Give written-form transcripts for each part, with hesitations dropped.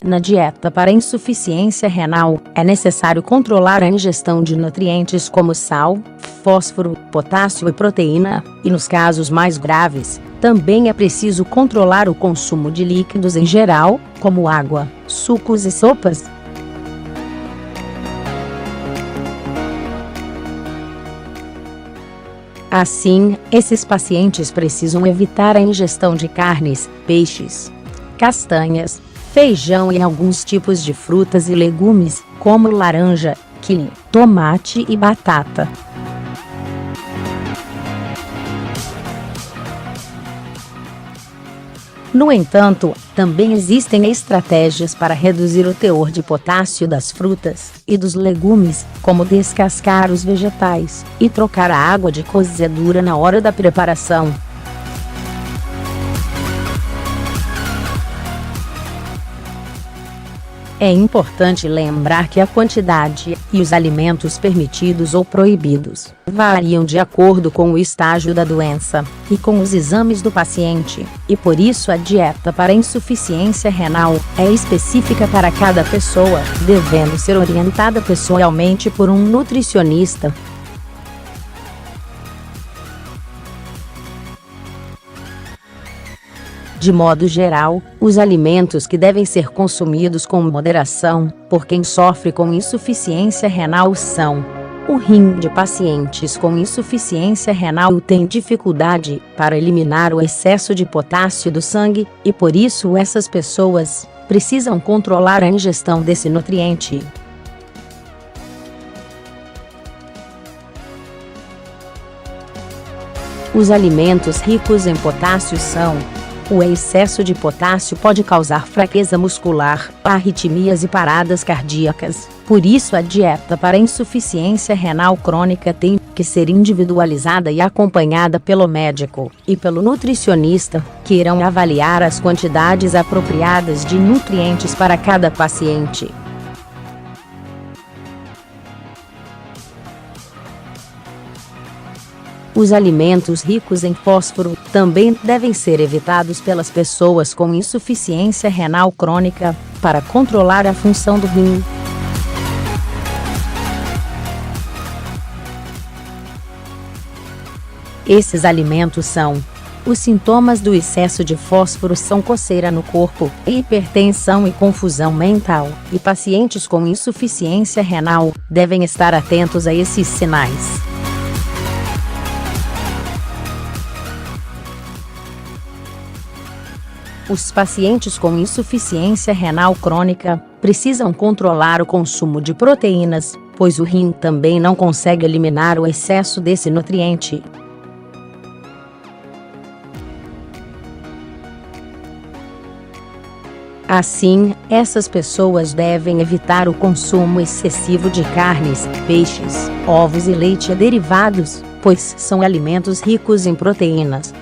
Na dieta para insuficiência renal, é necessário controlar a ingestão de nutrientes como sal, fósforo, potássio e proteína, e nos casos mais graves, também é preciso controlar o consumo de líquidos em geral, como água, sucos e sopas. Assim, esses pacientes precisam evitar a ingestão de carnes, peixes, castanhas, feijão e alguns tipos de frutas e legumes, como laranja, kiwi, tomate e batata. No entanto, também existem estratégias para reduzir o teor de potássio das frutas e dos legumes, como descascar os vegetais e trocar a água de cozedura na hora da preparação. É importante lembrar que a quantidade e os alimentos permitidos ou proibidos variam de acordo com o estágio da doença e com os exames do paciente, e por isso a dieta para insuficiência renal é específica para cada pessoa, devendo ser orientada pessoalmente por um nutricionista. De modo geral, os alimentos que devem ser consumidos com moderação por quem sofre com insuficiência renal são: o rim de pacientes com insuficiência renal tem dificuldade para eliminar o excesso de potássio do sangue, e por isso essas pessoas precisam controlar a ingestão desse nutriente. Os alimentos ricos em potássio são: o excesso de potássio pode causar fraqueza muscular, arritmias e paradas cardíacas. Por isso, a dieta para insuficiência renal crônica tem que ser individualizada e acompanhada pelo médico e pelo nutricionista, que irão avaliar as quantidades apropriadas de nutrientes para cada paciente. Os alimentos ricos em fósforo também devem ser evitados pelas pessoas com insuficiência renal crônica, para controlar a função do rim. Esses alimentos são: os sintomas do excesso de fósforo são coceira no corpo, hipertensão e confusão mental, e pacientes com insuficiência renal devem estar atentos a esses sinais. Os pacientes com insuficiência renal crônica precisam controlar o consumo de proteínas, pois o rim também não consegue eliminar o excesso desse nutriente. Assim, essas pessoas devem evitar o consumo excessivo de carnes, peixes, ovos e leite derivados, pois são alimentos ricos em proteínas.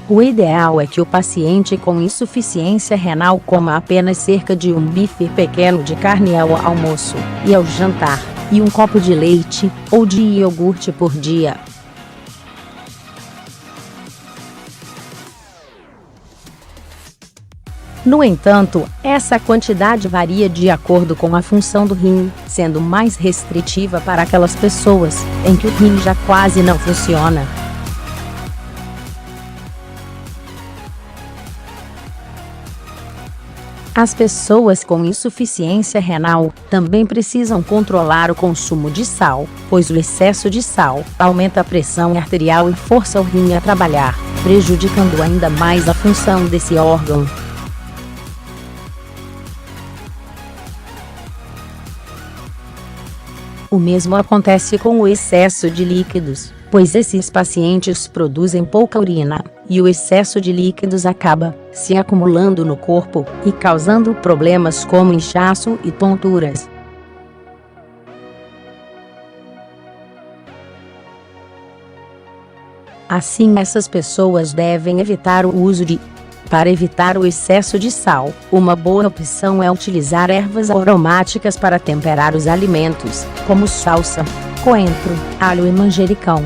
O ideal é que o paciente com insuficiência renal coma apenas cerca de um bife pequeno de carne ao almoço e ao jantar, e um copo de leite ou de iogurte por dia. No entanto, essa quantidade varia de acordo com a função do rim, sendo mais restritiva para aquelas pessoas em que o rim já quase não funciona. As pessoas com insuficiência renal também precisam controlar o consumo de sal, pois o excesso de sal aumenta a pressão arterial e força o rim a trabalhar, prejudicando ainda mais a função desse órgão. O mesmo acontece com o excesso de líquidos, pois esses pacientes produzem pouca urina, e o excesso de líquidos acaba se acumulando no corpo e causando problemas como inchaço e tonturas. Assim, essas pessoas devem evitar o uso de. Para evitar o excesso de sal, uma boa opção é utilizar ervas aromáticas para temperar os alimentos, como salsa, coentro, alho e manjericão.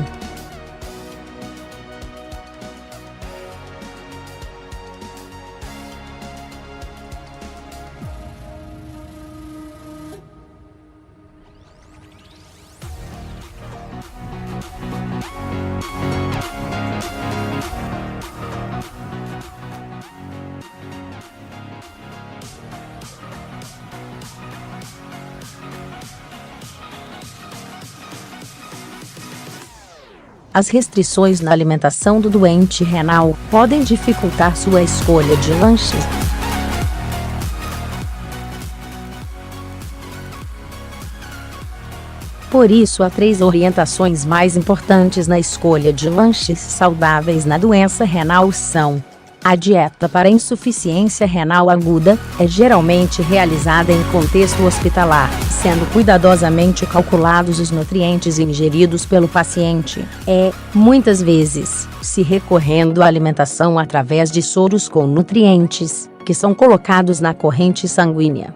As restrições na alimentação do doente renal podem dificultar sua escolha de lanches. Por isso, há 3 orientações mais importantes na escolha de lanches saudáveis na doença renal são: a dieta para insuficiência renal aguda é geralmente realizada em contexto hospitalar, sendo cuidadosamente calculados os nutrientes ingeridos pelo paciente. Muitas vezes, se recorrendo à alimentação através de soros com nutrientes, que são colocados na corrente sanguínea.